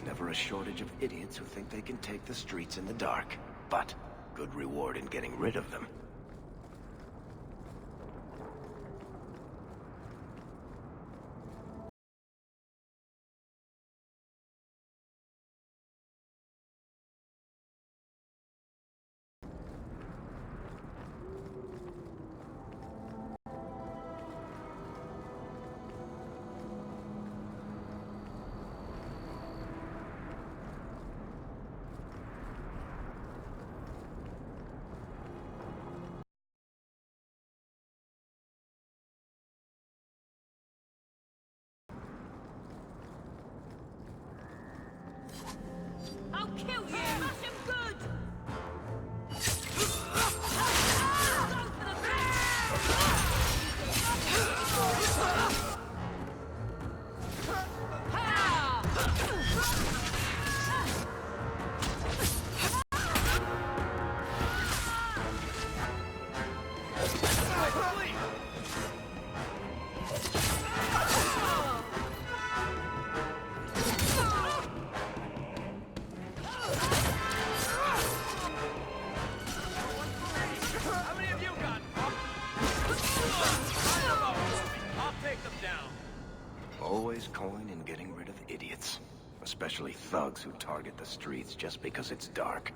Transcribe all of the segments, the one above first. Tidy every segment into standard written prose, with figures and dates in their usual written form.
never a shortage of idiots who think they can take the streets in the dark. But good reward in getting rid of them. I'll kill you! Smash him good! Always coin in getting rid of idiots. Especially thugs who target the streets just because it's dark.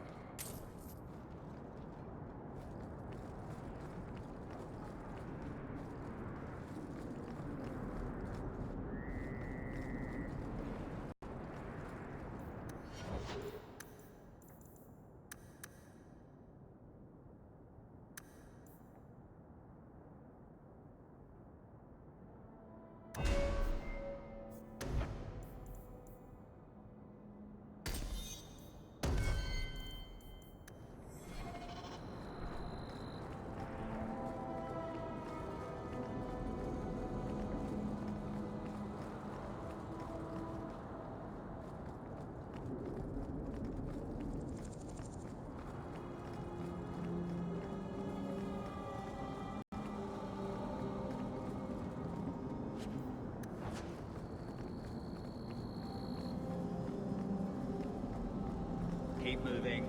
Keep moving.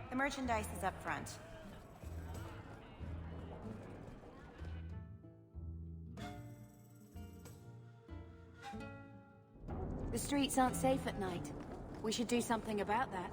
The merchandise is up front. The streets aren't safe at night. We should do something about that.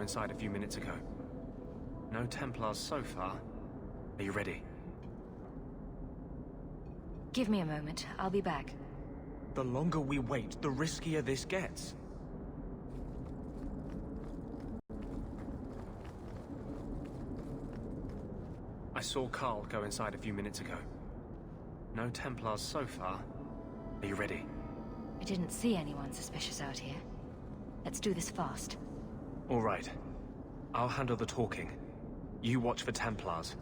go inside a few minutes ago. No Templars so far. Are you ready? Give me a moment. I'll be back. The longer we wait, the riskier this gets. I saw Carl go inside a few minutes ago. No Templars so far. Are you ready? I didn't see anyone suspicious out here. Let's do this fast. All right. I'll handle the talking. You watch for Templars.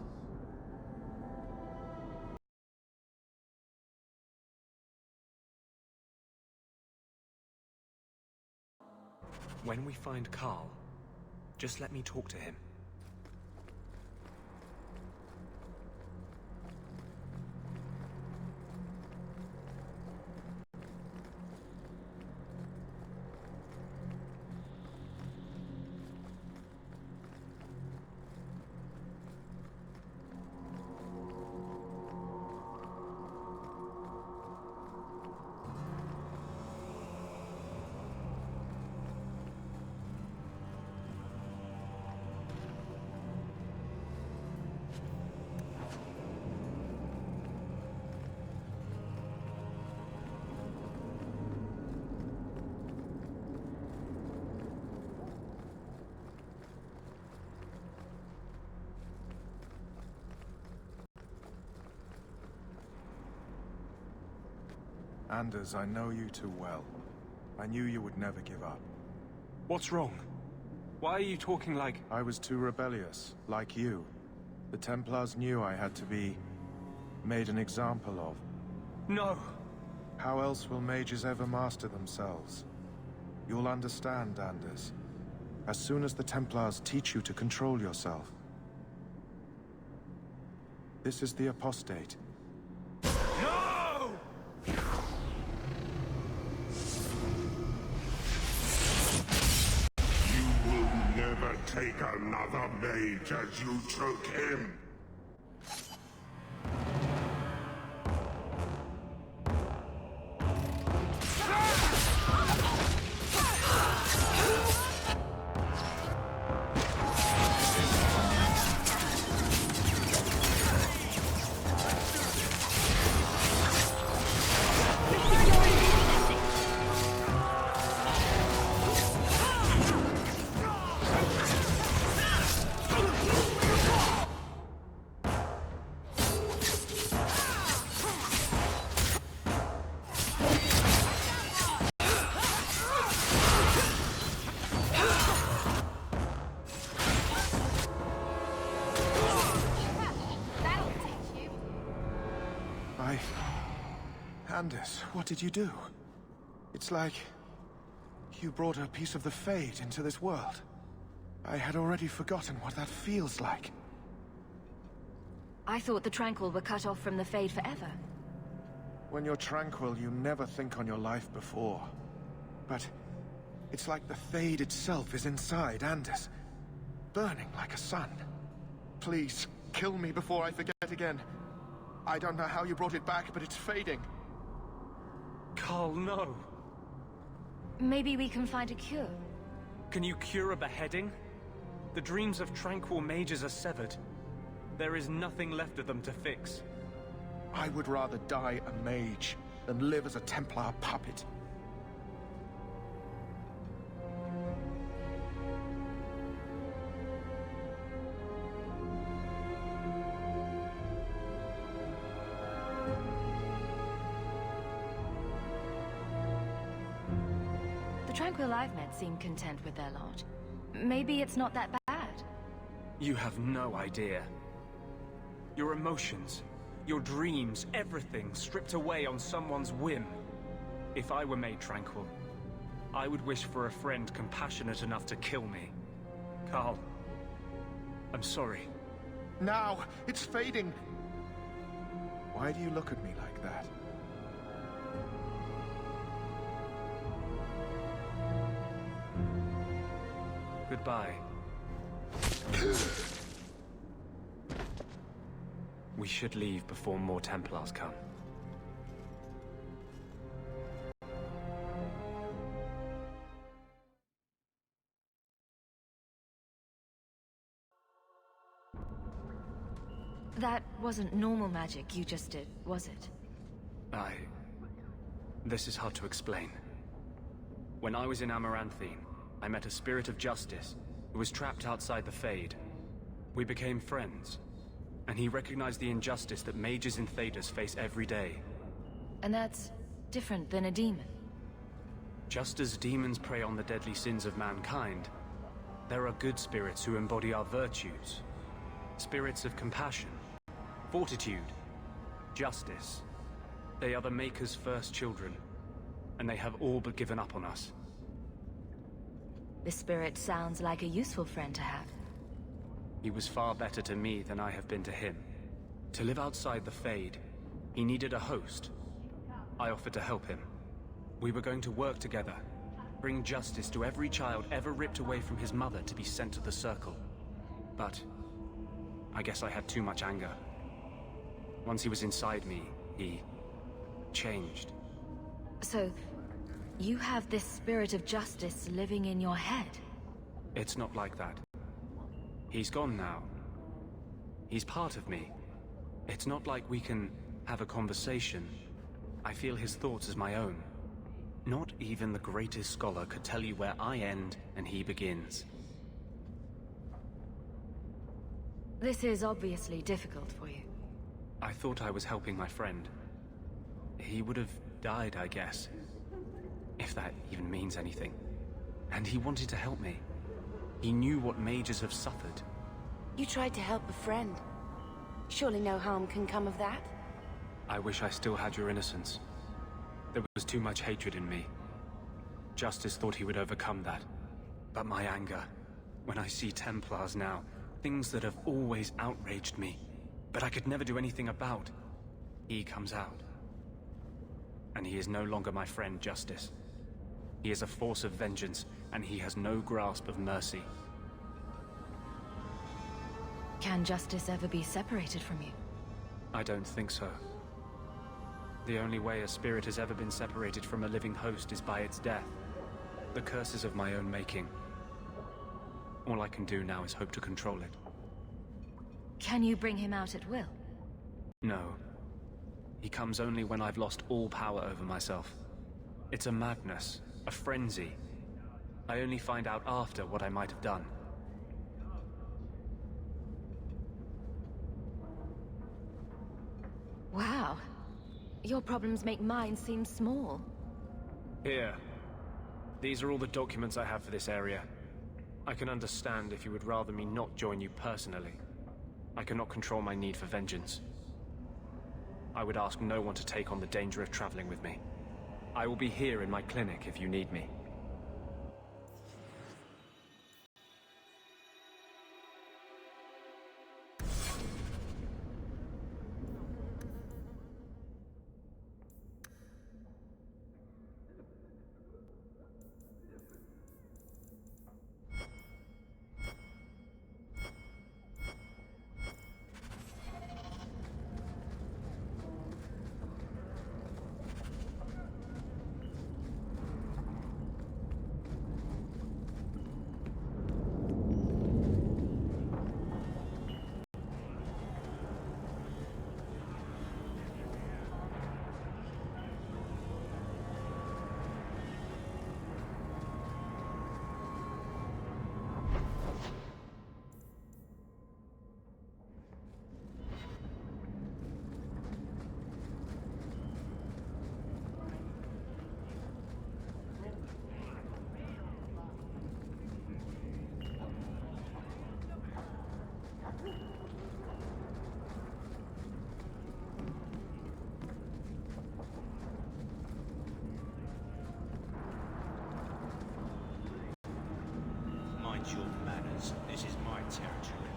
When we find Carl, just let me talk to him. Anders, I know you too well. I knew you would never give up. What's wrong? Why are you talking like... I was too rebellious, like you. The Templars knew I had to be... made an example of. No! How else will mages ever master themselves? You'll understand, Anders. As soon as the Templars teach you to control yourself. This is the apostate. No! You will never take another mage as you took him. Anders, what did you do? It's like... you brought a piece of the Fade into this world. I had already forgotten what that feels like. I thought the Tranquil were cut off from the Fade forever. When you're tranquil, you never think on your life before. But it's like the Fade itself is inside Anders, burning like a sun. Please, kill me before I forget again. I don't know how you brought it back, but it's fading. Carl, no! Maybe we can find a cure. Can you cure a beheading? The dreams of tranquil mages are severed. There is nothing left of them to fix. I would rather die a mage than live as a Templar puppet. The Tranquil I've met seem content with their lot. Maybe it's not that bad. You have no idea. Your emotions, your dreams, everything stripped away on someone's whim. If I were made tranquil, I would wish for a friend compassionate enough to kill me. Carl, I'm sorry. Now! It's fading! Why do you look at me like that? Goodbye. We should leave before more Templars come. That wasn't normal magic you just did, was it? This is hard to explain. When I was in Amaranthine, I met a spirit of justice who was trapped outside the Fade. We became friends, and he recognized the injustice that mages in Thedas face every day. And that's different than a demon. Just as demons prey on the deadly sins of mankind, there are good spirits who embody our virtues. Spirits of compassion, fortitude, justice. They are the Maker's first children, and they have all but given up on us. The spirit sounds like a useful friend to have. He was far better to me than I have been to him. To live outside the Fade, he needed a host. I offered to help him. We were going to work together, bring justice to every child ever ripped away from his mother to be sent to the Circle. But I guess I had too much anger. Once he was inside me, he changed. So, you have this spirit of justice living in your head? It's not like that. He's gone now. He's part of me. It's not like we can have a conversation. I feel his thoughts as my own. Not even the greatest scholar could tell you where I end and he begins. This is obviously difficult for you. I thought I was helping my friend. He would have died, I guess. If that even means anything. And he wanted to help me. He knew what mages have suffered. You tried to help a friend. Surely no harm can come of that? I wish I still had your innocence. There was too much hatred in me. Justice thought he would overcome that. But my anger, when I see Templars now, things that have always outraged me, but I could never do anything about, he comes out. And he is no longer my friend, Justice. He is a force of vengeance, and he has no grasp of mercy. Can justice ever be separated from you? I don't think so. The only way a spirit has ever been separated from a living host is by its death. The curse is of my own making. All I can do now is hope to control it. Can you bring him out at will? No. He comes only when I've lost all power over myself. It's a madness, a frenzy. I only find out after what I might have done. Wow. Your problems make mine seem small. Here. These are all the documents I have for this area. I can understand if you would rather me not join you personally. I cannot control my need for vengeance. I would ask no one to take on the danger of traveling with me. I will be here in my clinic if you need me. Mind your manners. This is my territory.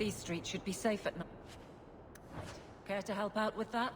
These streets should be safe at night. Care to help out with that?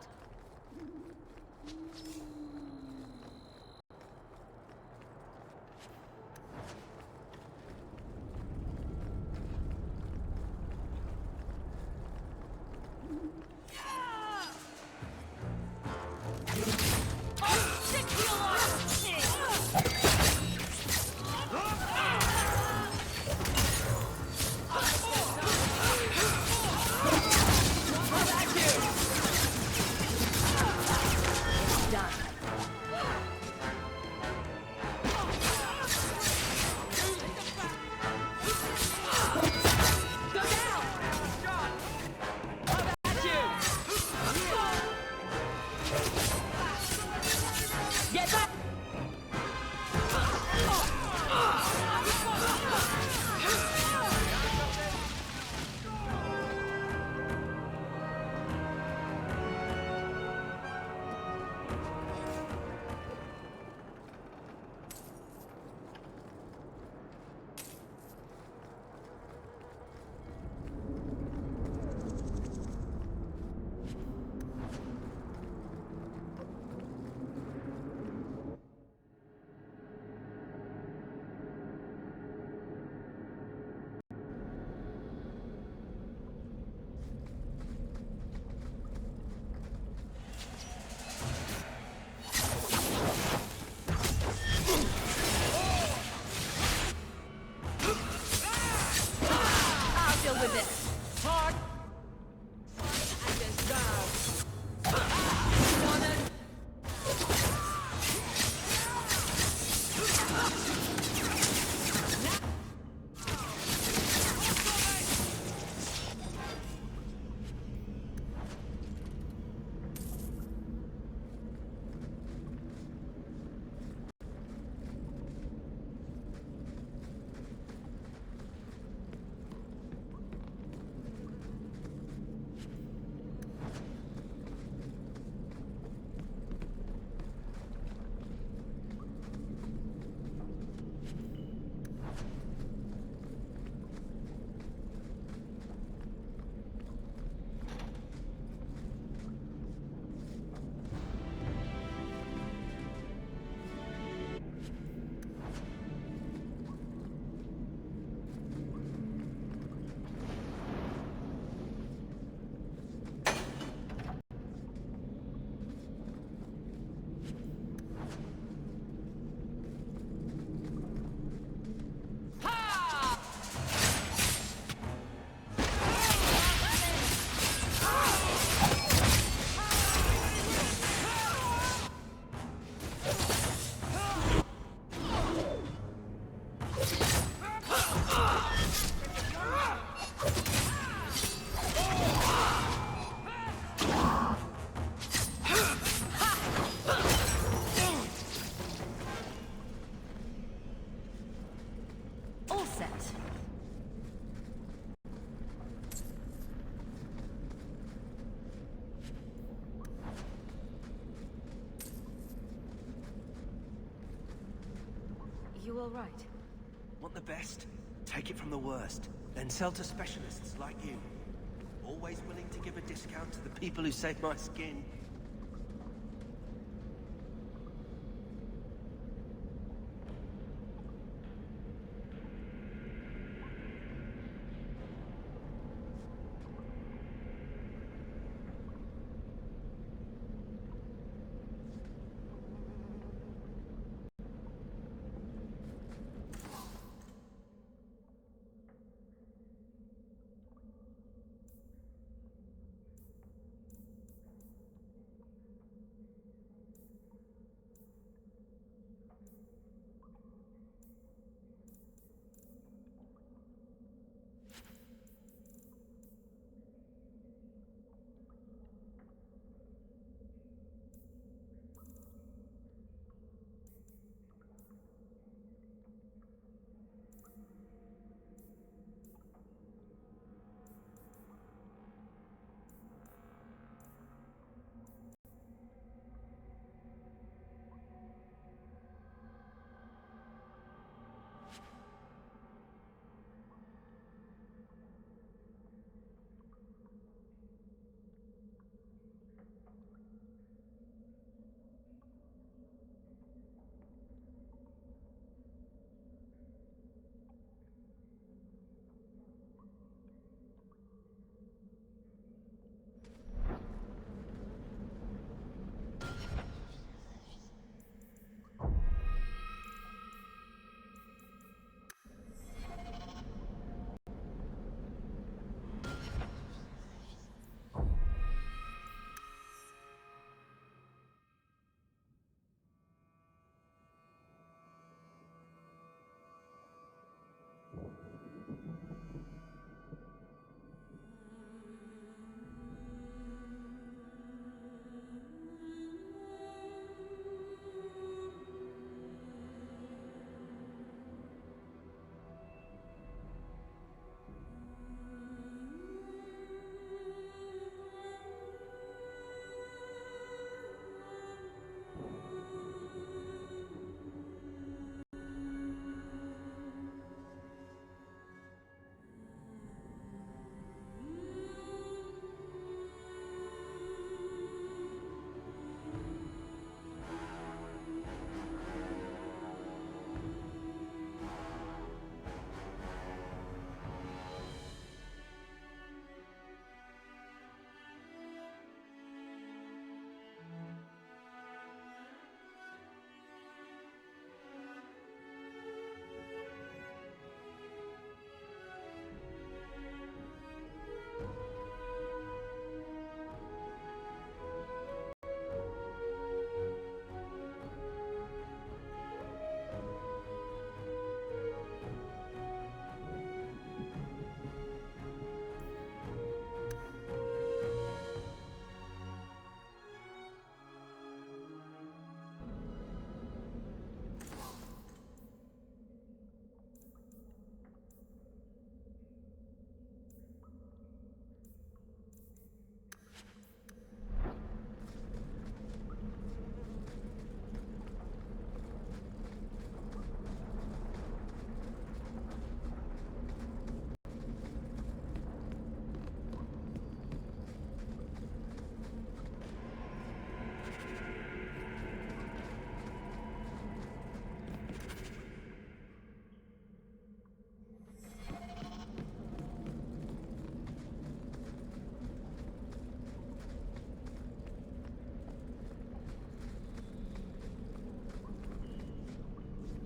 You all right? Want the best? Take it from the worst. Then sell to specialists like you. Always willing to give a discount to the people who save my skin.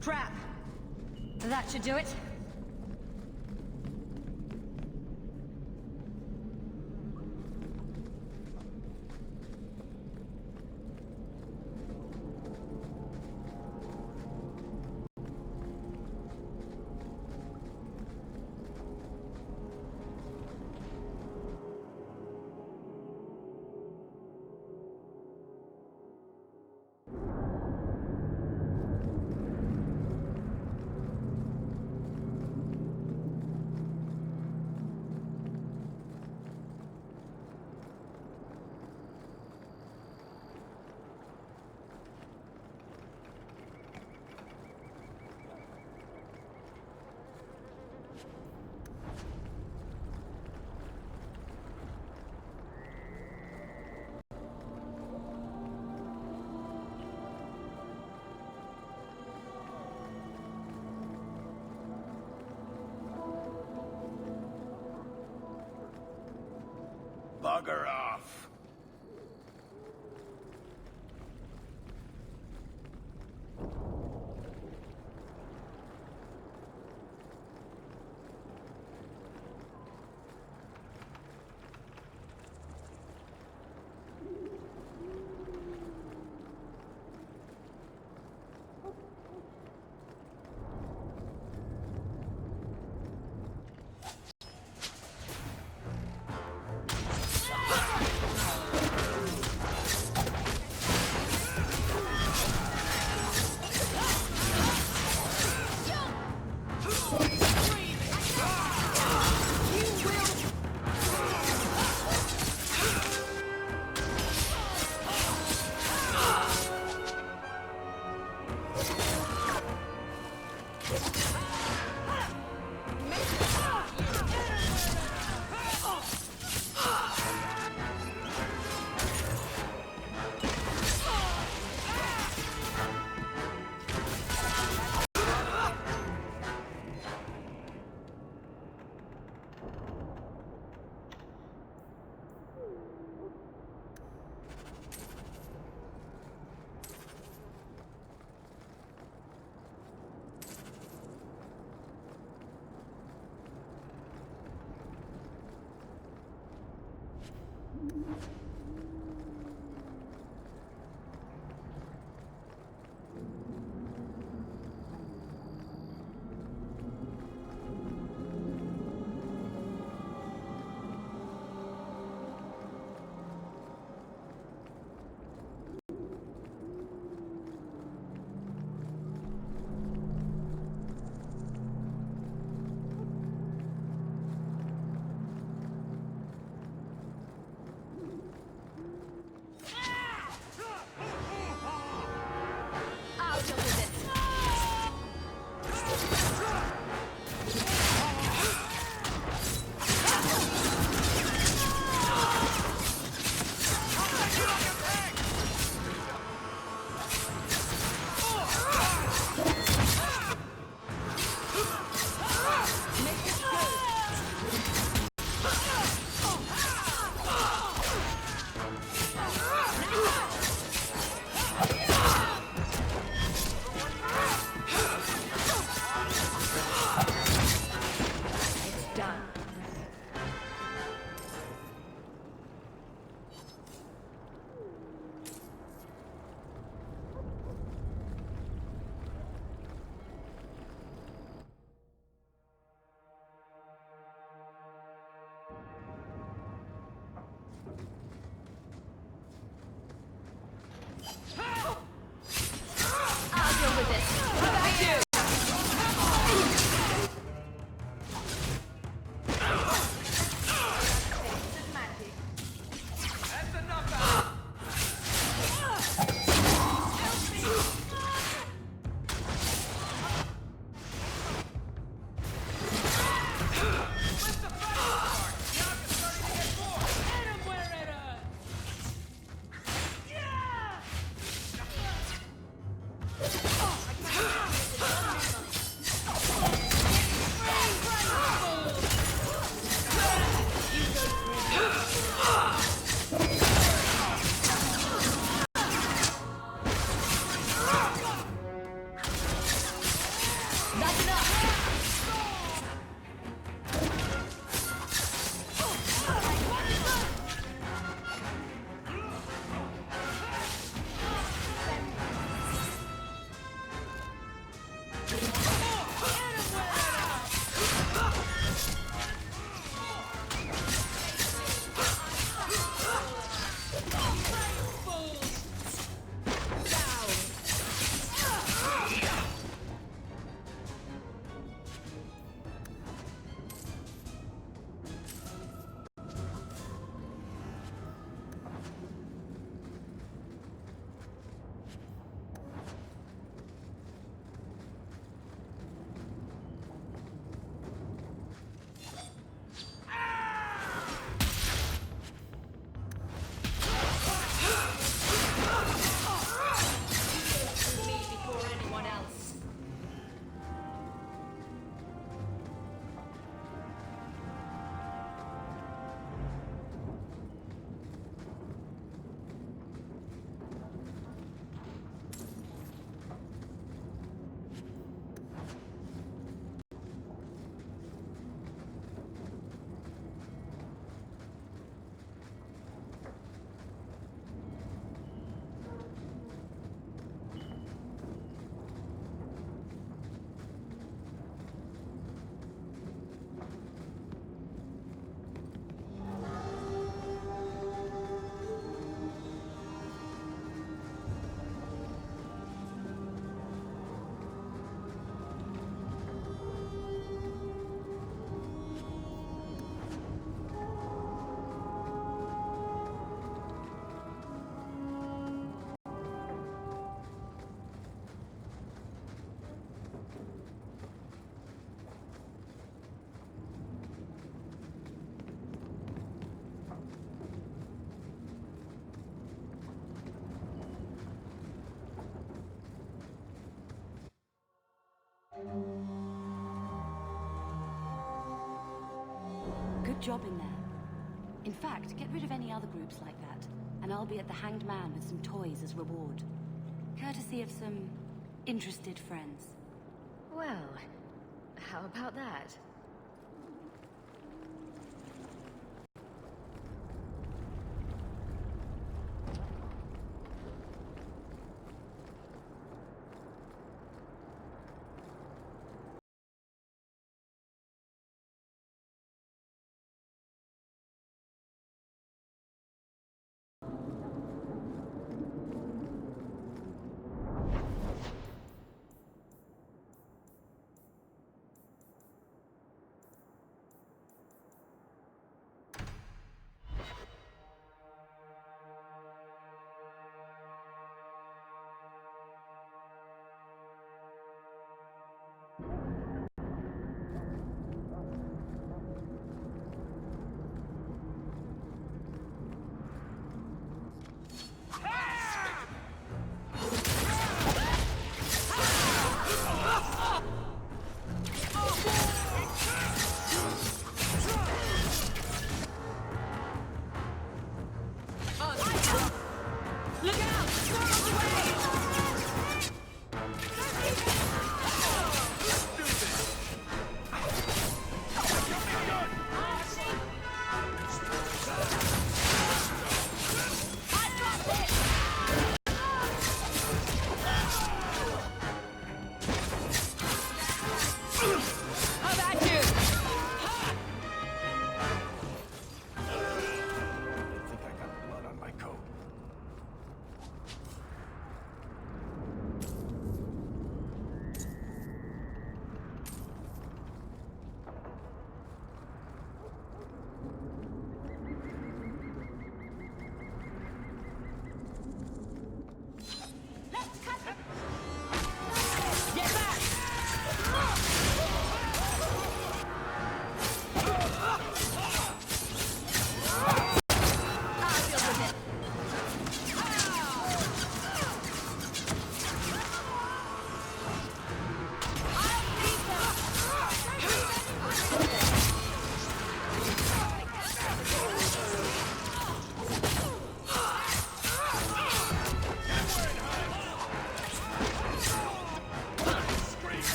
Trap! That should do it. Bugger off! good job in there. In fact, get rid of any other groups like that, and I'll be at the Hanged Man with some toys as reward. Courtesy of some interested friends. Well, how about that?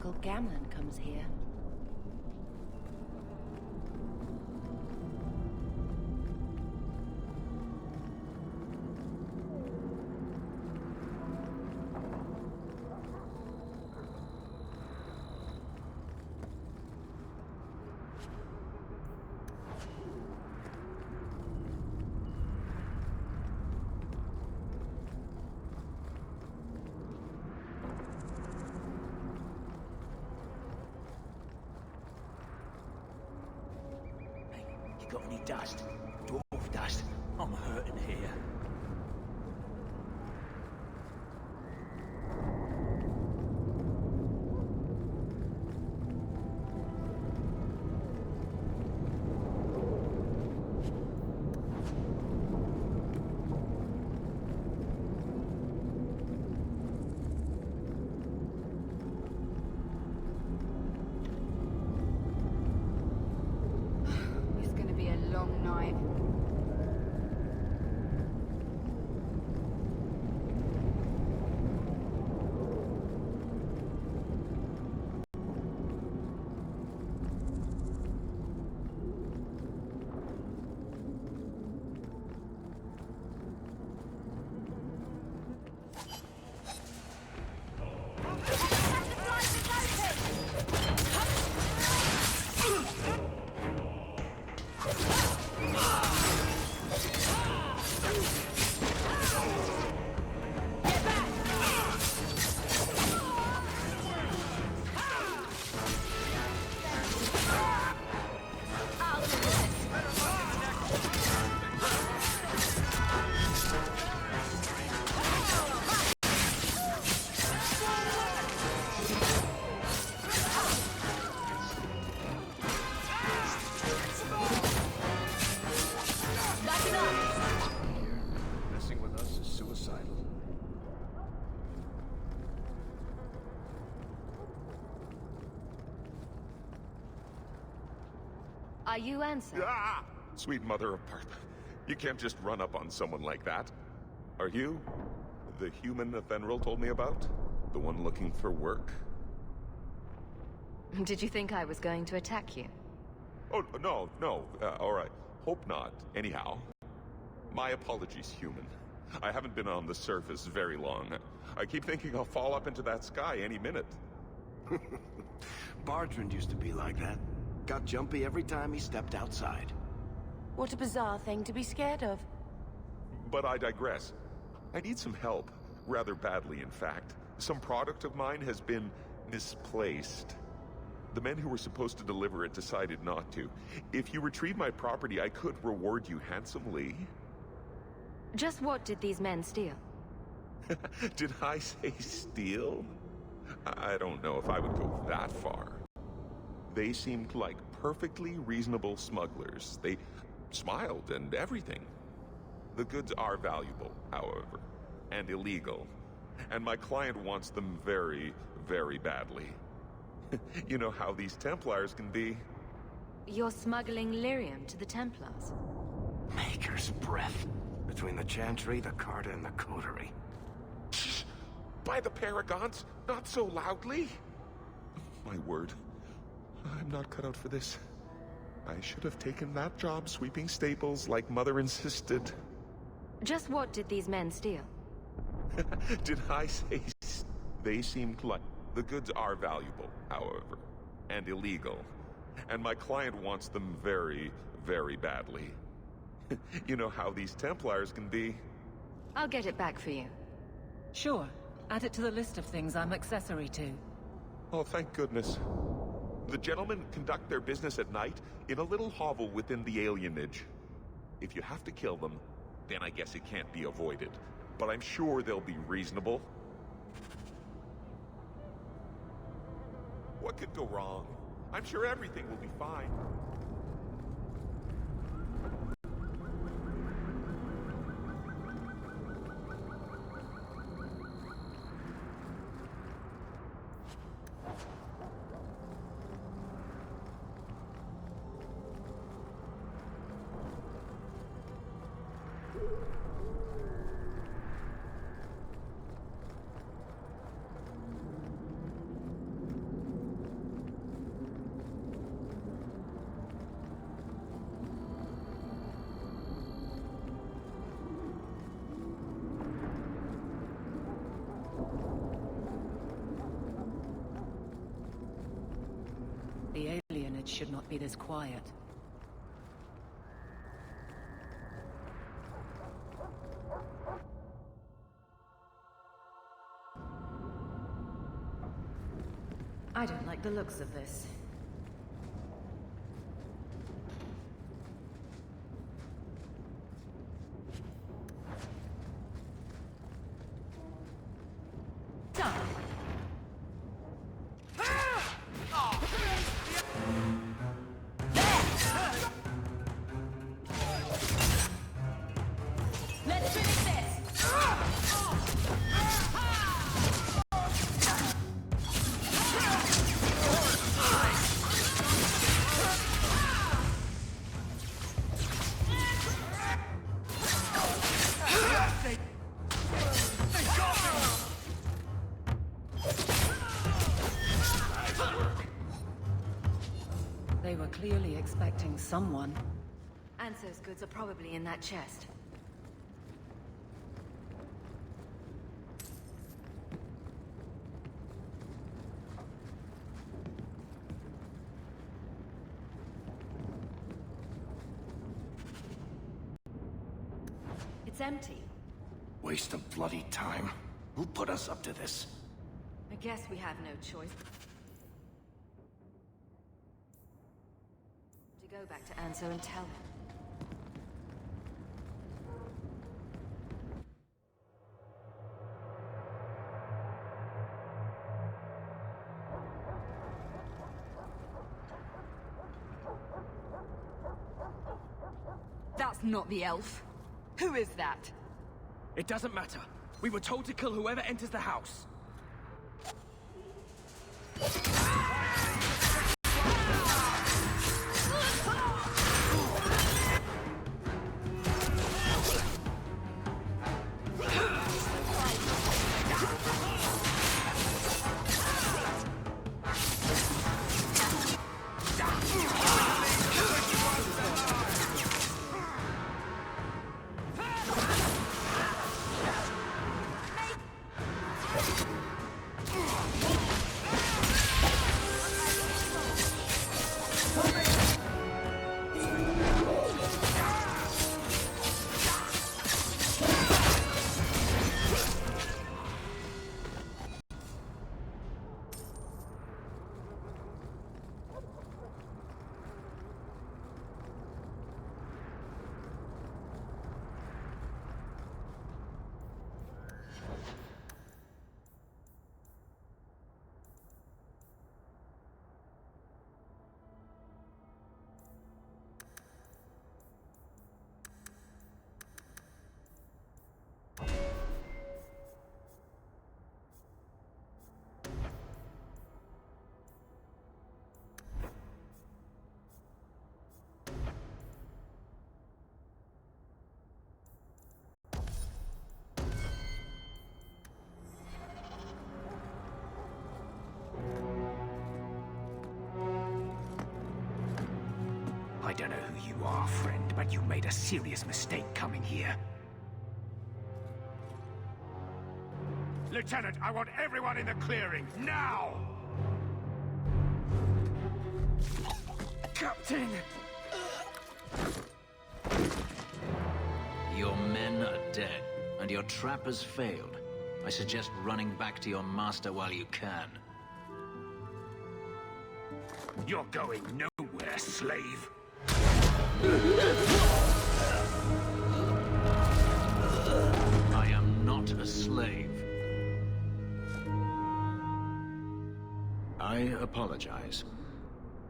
Uncle Gamlen comes here. Got any dust? Dwarf dust? I'm hurting here. Are you Ansel? Ah! Sweet mother of Parth. You can't just run up on someone like that. Are you the human Fenris told me about? The one looking for work? Did you think I was going to attack you? Oh, no. All right. Hope not. Anyhow. My apologies, human. I haven't been on the surface very long. I keep thinking I'll fall up into that sky any minute. Bartrand used to be like that. Got jumpy every time he stepped outside. What a bizarre thing to be scared of. But I digress. I need some help. Rather badly, in fact. Some product of mine has been misplaced. The men who were supposed to deliver it decided not to. If you retrieve my property, I could reward you handsomely. Just what did these men steal? Did I say steal? I don't know if I would go that far. They seemed like perfectly reasonable smugglers. They smiled and everything. The goods are valuable, however, and illegal. And my client wants them very, very badly. You know how these Templars can be. You're smuggling lyrium to the Templars? Maker's breath. Between the Chantry, the Carta, and the Coterie. Shh! By the Paragons, not so loudly! My word. I'm not cut out for this. I should have taken that job sweeping stables like Mother insisted. Just what did these men steal? Did I say they seemed like... The goods are valuable, however, and illegal. And my client wants them very, very badly. You know how these Templars can be. I'll get it back for you. Sure. Add it to the list of things I'm accessory to. Oh, thank goodness. The gentlemen conduct their business at night in a little hovel within the alienage. If you have to kill them, then I guess it can't be avoided. But I'm sure they'll be reasonable. What could go wrong? I'm sure everything will be fine. The alienage should not be this quiet. I don't like the looks of this. Done. Let's finish this! They were clearly expecting someone. Anso's goods are probably in that chest. It's empty. Waste of bloody time. Who put us up to this? I guess we have no choice. To go back to Anso and tell him. That's not the elf. Who is that? It doesn't matter. We were told to kill whoever enters the house. are, friend, but you made a serious mistake coming here. Lieutenant, I want everyone in the clearing, now! Captain! Your men are dead, and your trap has failed. I suggest running back to your master while you can. You're going nowhere, slave! I am not a slave. I apologize.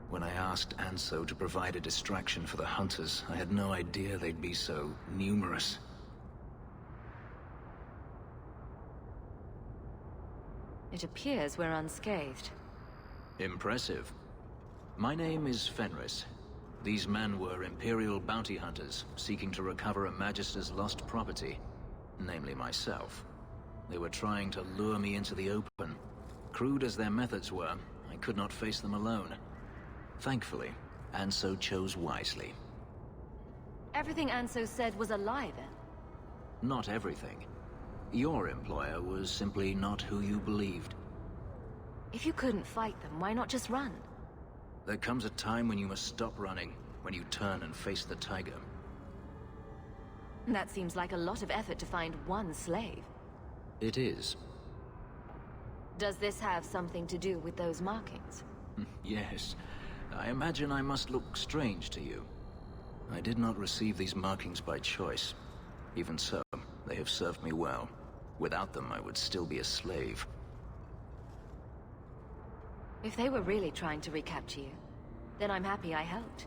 When I asked Anso to provide a distraction for the hunters, I had no idea they'd be so numerous. It appears we're unscathed. Impressive. My name is Fenris. These men were Imperial bounty hunters, seeking to recover a Magister's lost property, namely myself. They were trying to lure me into the open. Crude as their methods were, I could not face them alone. Thankfully, Anso chose wisely. Everything Anso said was a lie, then? Not everything. Your employer was simply not who you believed. If you couldn't fight them, why not just run? There comes a time when you must stop running, when you turn and face the tiger. That seems like a lot of effort to find one slave. It is. Does this have something to do with those markings? Yes. I imagine I must look strange to you. I did not receive these markings by choice. Even so, they have served me well. Without them, I would still be a slave. If they were really trying to recapture you, then I'm happy I helped.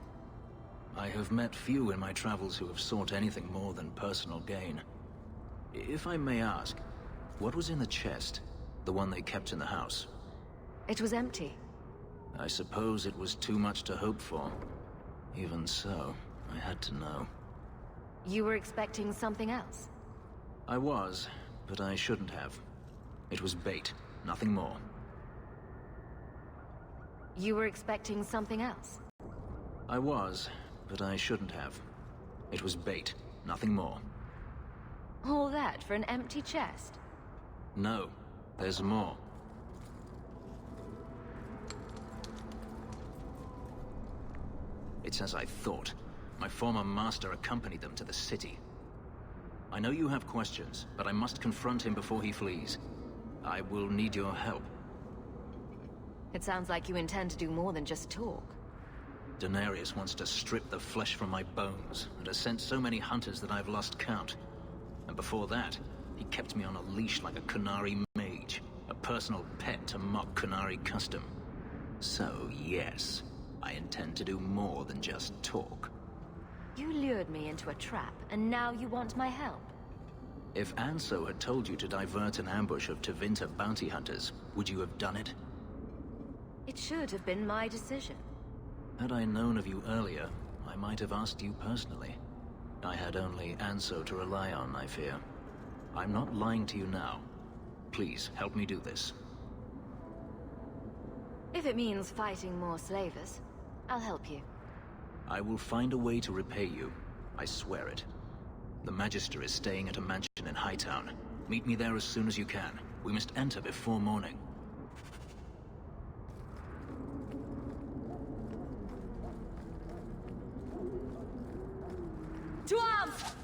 I have met few in my travels who have sought anything more than personal gain. If I may ask, what was in the chest? The one they kept in the house? It was empty. I suppose it was too much to hope for. Even so, I had to know. You were expecting something else? I was, but I shouldn't have. It was bait, nothing more. You were expecting something else? I was, but I shouldn't have. It was bait, nothing more. All that for an empty chest? No, there's more. It's as I thought. My former master accompanied them to the city. I know you have questions, but I must confront him before he flees. I will need your help. It sounds like you intend to do more than just talk. Denarius wants to strip the flesh from my bones, and has sent so many hunters that I've lost count. And before that, he kept me on a leash like a Qunari mage, a personal pet to mock Qunari custom. So, yes, I intend to do more than just talk. You lured me into a trap, and now you want my help. If Anso had told you to divert an ambush of Tevinter bounty hunters, would you have done it? It should have been my decision. Had I known of you earlier, I might have asked you personally. I had only Anso to rely on, I fear. I'm not lying to you now. Please, help me do this. If it means fighting more slavers, I'll help you. I will find a way to repay you. I swear it. The Magister is staying at a mansion in Hightown. Meet me there as soon as you can. We must enter before morning. To arms!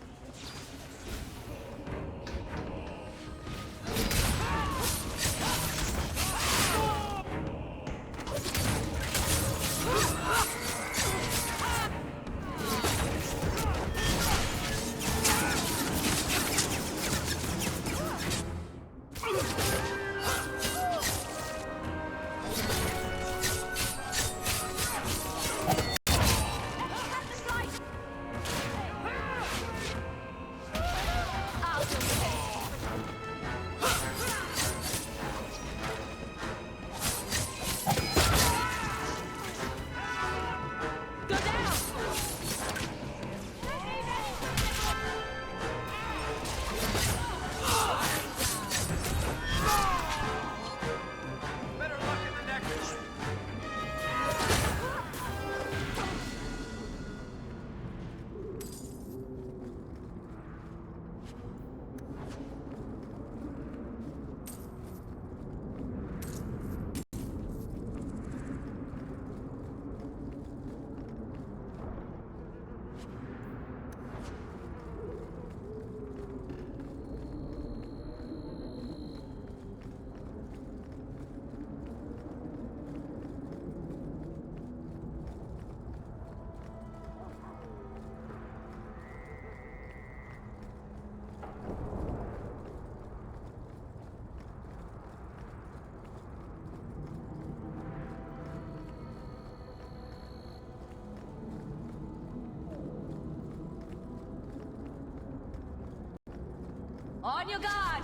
On your guard!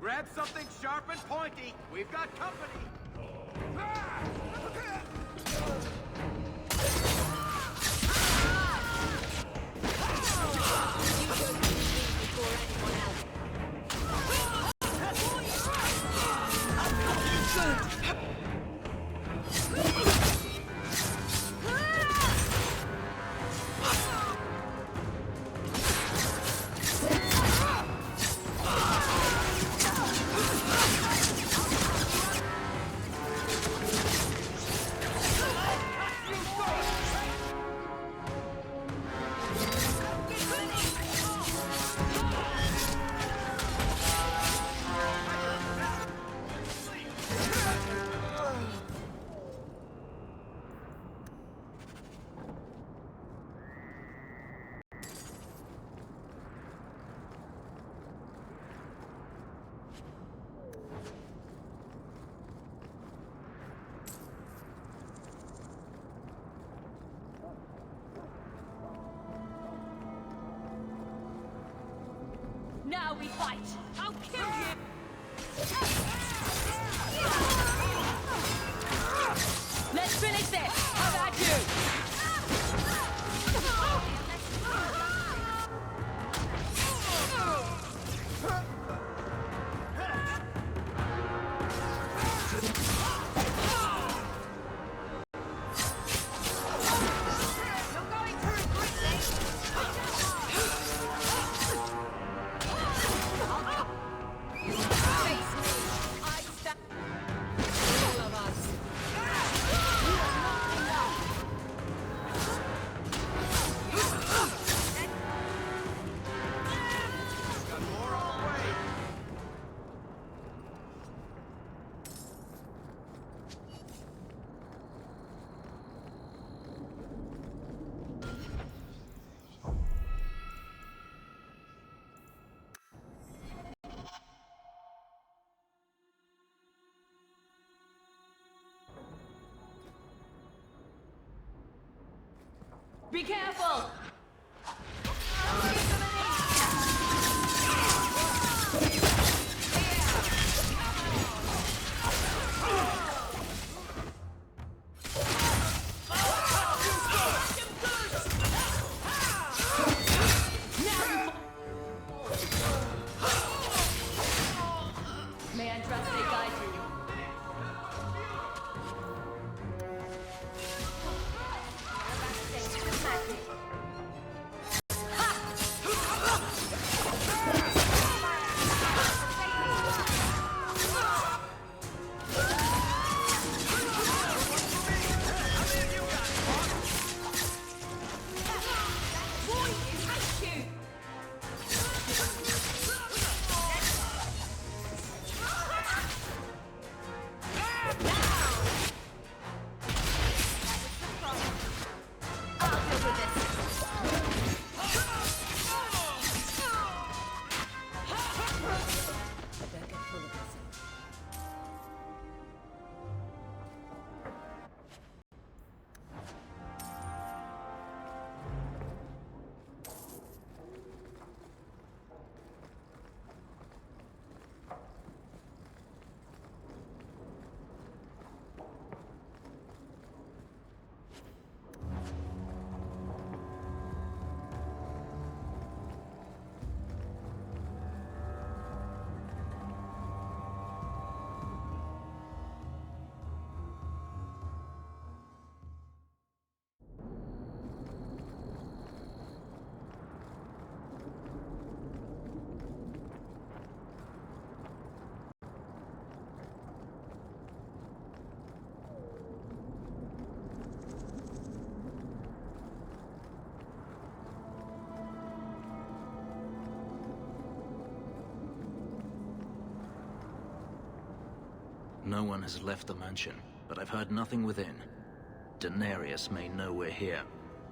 Grab something sharp and pointy. We've got company. how we fight. I'll kill you. Let's finish this. How about you? Be careful! May I trust they guide you? No one has left the mansion, but I've heard nothing within. Denarius may know we're here.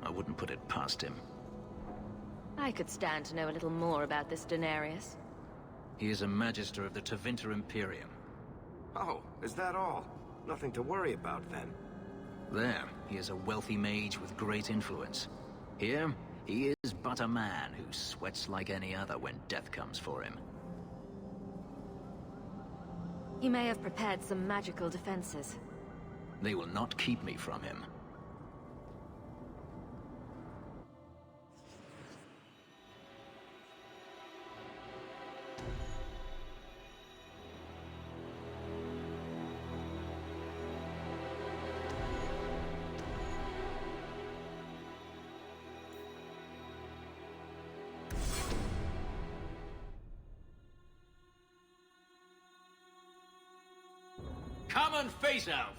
I wouldn't put it past him. I could stand to know a little more about this Denarius. He is a Magister of the Tevinter Imperium. Oh, is that all? Nothing to worry about, then. There, he is a wealthy mage with great influence. Here, he is but a man who sweats like any other when death comes for him. He may have prepared some magical defenses. They will not keep me from him. Come and face off!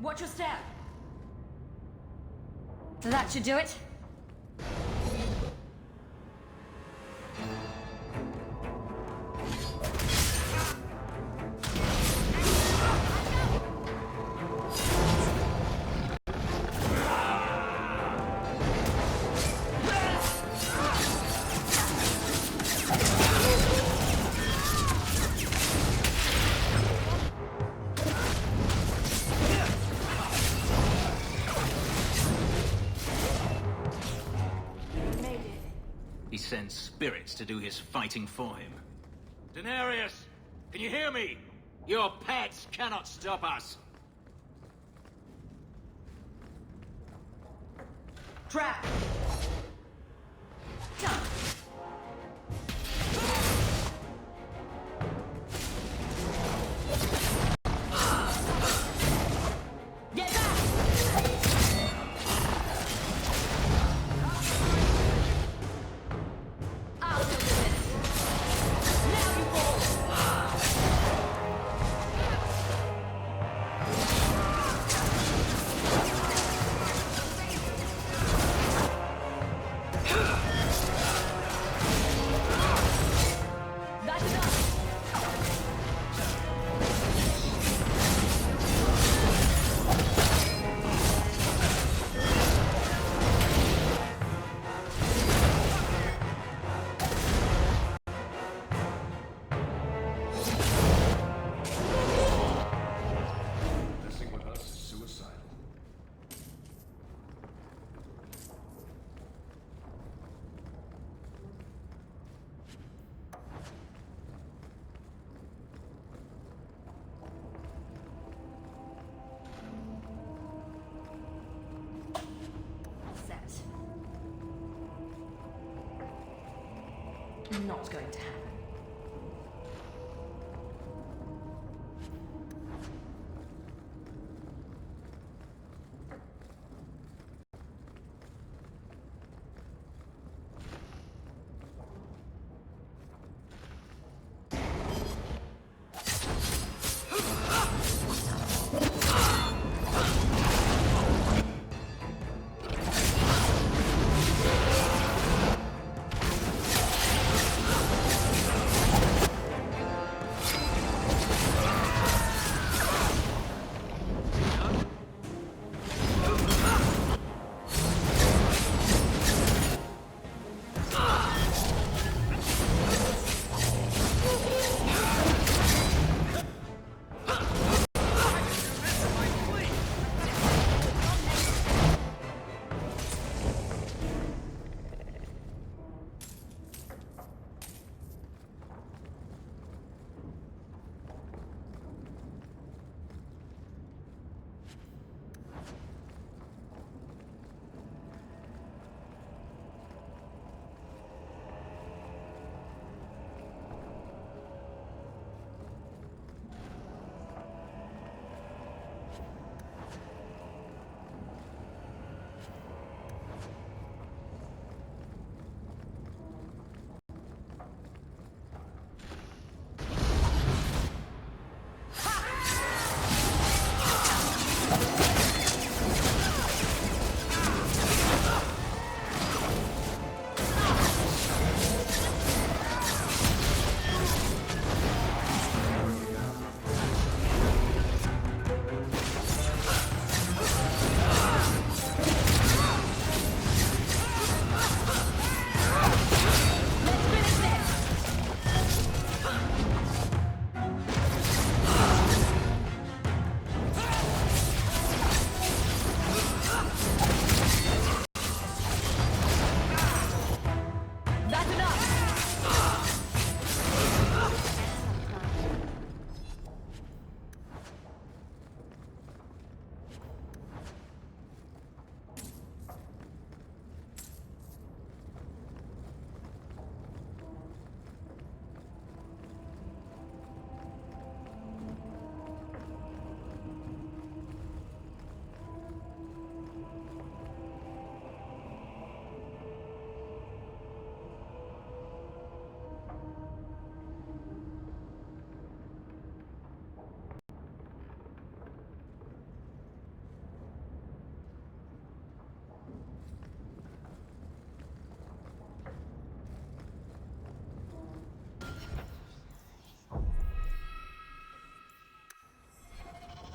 Watch your step! So that should do it. sends spirits to do his fighting for him. Daenerys! Can you hear me? Your pets cannot stop us! Trap! Get back! I'll do this. Now you fall. That's enough. Messing with us is suicidal. Set. Not going to happen.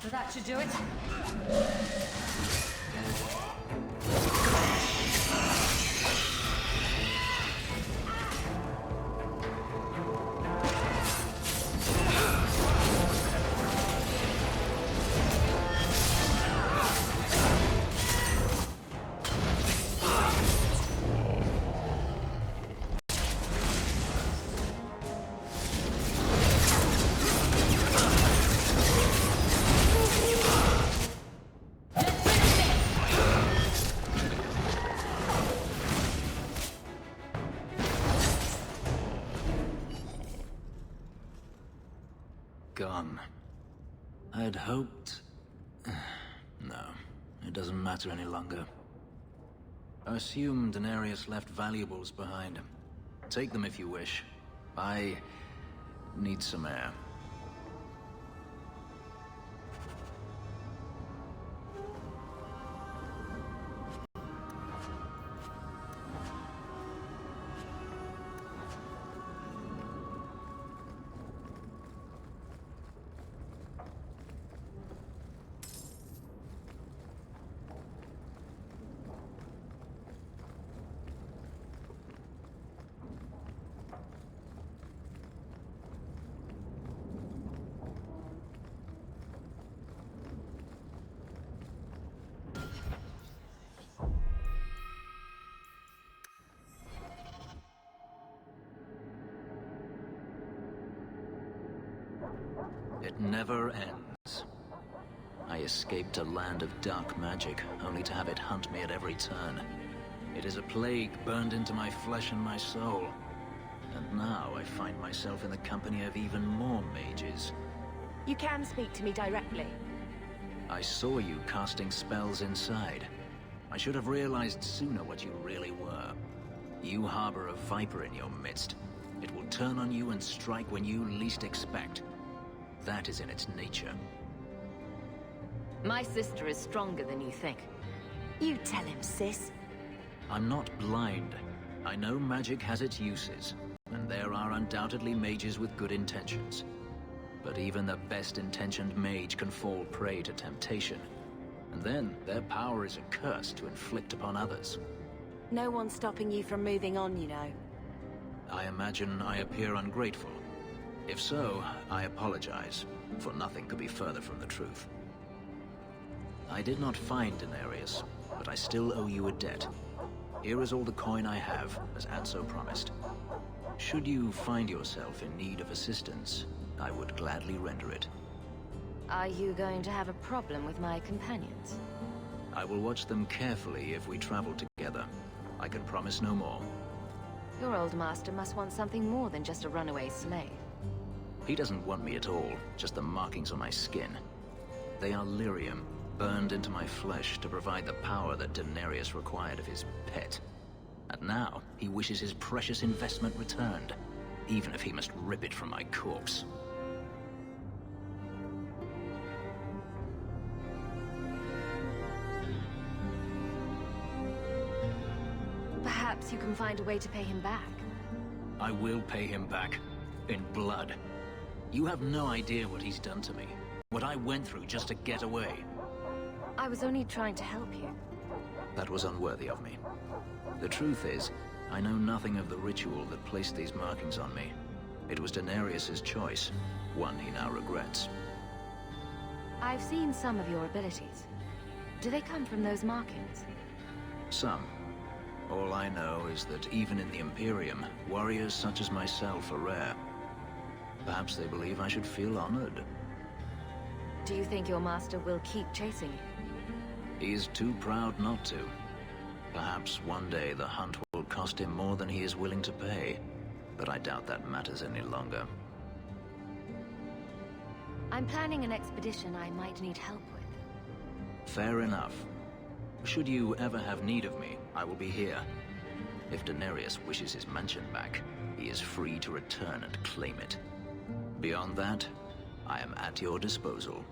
So that should do it. done. I'd hoped... No, it doesn't matter any longer. I assume Denarius left valuables behind. Take them if you wish. I need some air. It never ends. I escaped a land of dark magic, only to have it hunt me at every turn. It is a plague burned into my flesh and my soul. And now I find myself in the company of even more mages. You can speak to me directly. I saw you casting spells inside. I should have realized sooner what you really were. You harbor a viper in your midst. It will turn on you and strike when you least expect. That is in its nature. My sister is stronger than you think. You tell him, sis. I'm not blind. I know magic has its uses, and there are undoubtedly mages with good intentions. But even the best-intentioned mage can fall prey to temptation. And then their power is a curse to inflict upon others. No one's stopping you from moving on, you know. I imagine I appear ungrateful. If so, I apologize, for nothing could be further from the truth. I did not find Denarius, but I still owe you a debt. Here is all the coin I have, as Anso promised. Should you find yourself in need of assistance, I would gladly render it. Are you going to have a problem with my companions? I will watch them carefully if we travel together. I can promise no more. Your old master must want something more than just a runaway slave. He doesn't want me at all, just the markings on my skin. They are lyrium, burned into my flesh to provide the power that Denarius required of his pet. And now, he wishes his precious investment returned, even if he must rip it from my corpse. Perhaps you can find a way to pay him back. I will pay him back. In blood. You have no idea what he's done to me. What I went through just to get away. I was only trying to help you. That was unworthy of me. The truth is, I know nothing of the ritual that placed these markings on me. It was Denarius's choice, one he now regrets. I've seen some of your abilities. Do they come from those markings? Some. All I know is that even in the Imperium, warriors such as myself are rare. Perhaps they believe I should feel honored. Do you think your master will keep chasing you? He is too proud not to. Perhaps one day the hunt will cost him more than he is willing to pay. But I doubt that matters any longer. I'm planning an expedition I might need help with. Fair enough. Should you ever have need of me, I will be here. If Denarius wishes his mansion back, he is free to return and claim it. Beyond that, I am at your disposal.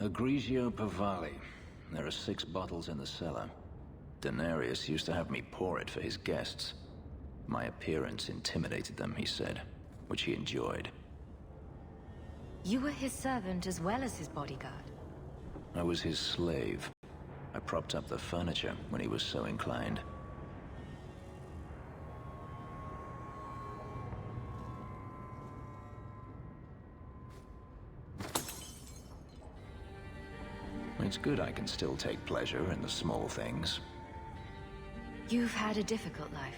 Grigio Pavali. There are 6 bottles in the cellar. Denarius used to have me pour it for his guests. My appearance intimidated them, he said, which he enjoyed. You were his servant as well as his bodyguard. I was his slave. I propped up the furniture when he was so inclined. It's good I can still take pleasure in the small things. You've had a difficult life.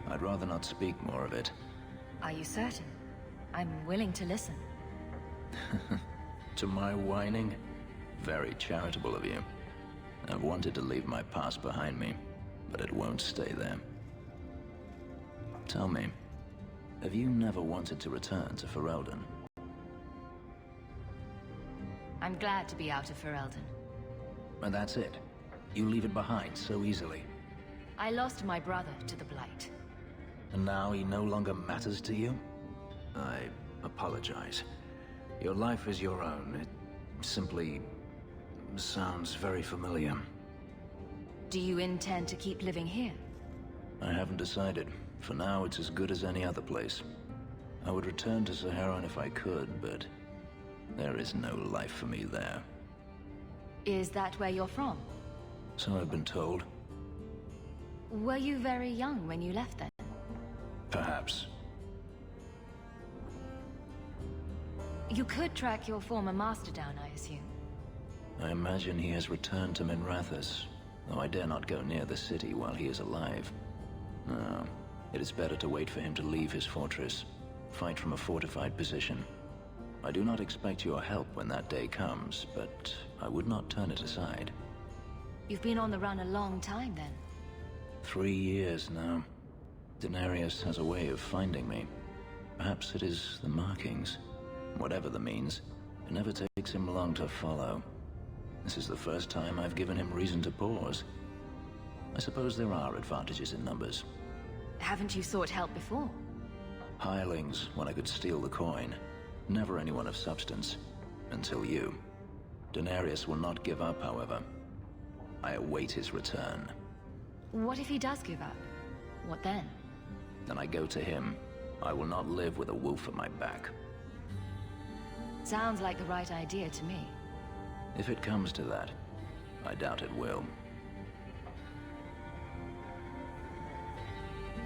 I'd rather not speak more of it. Are you certain? I'm willing to listen. To my whining? Very charitable of you. I've wanted to leave my past behind me, but it won't stay there. Tell me, have you never wanted to return to Ferelden? I'm glad to be out of Ferelden. And that's it. You leave it behind so easily. I lost my brother to the Blight. And now he no longer matters to you? I apologize. Your life is your own. It simply sounds very familiar. Do you intend to keep living here? I haven't decided. For now, it's as good as any other place. I would return to Saharan if I could, but there is no life for me there. Is that where you're from? So I've been told. Were you very young when you left then? Perhaps. You could track your former master down, I assume. I imagine he has returned to Minrathous, though I dare not go near the city while he is alive. No, it is better to wait for him to leave his fortress, fight from a fortified position. I do not expect your help when that day comes, but I would not turn it aside. You've been on the run a long time then. 3 years now. Denarius has a way of finding me. Perhaps it is the markings. Whatever the means, it never takes him long to follow. This is the first time I've given him reason to pause. I suppose there are advantages in numbers. Haven't you sought help before? Hirelings when I could steal the coin. Never anyone of substance. Until you. Denarius will not give up, however. I await his return. What if he does give up? What then? Then I go to him. I will not live with a wolf at my back. Sounds like the right idea to me. If it comes to that, I doubt it will.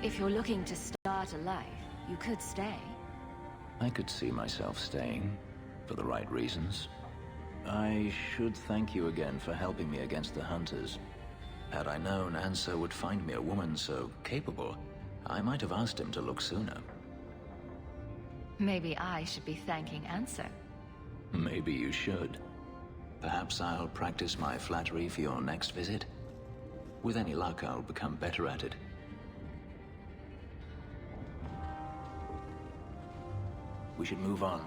If you're looking to start a life, you could stay. I could see myself staying, for the right reasons. I should thank you again for helping me against the hunters. Had I known Ansel would find me a woman so capable, I might have asked him to look sooner. Maybe I should be thanking Ansel. Maybe you should. Perhaps I'll practice my flattery for your next visit. With any luck, I'll become better at it. We should move on.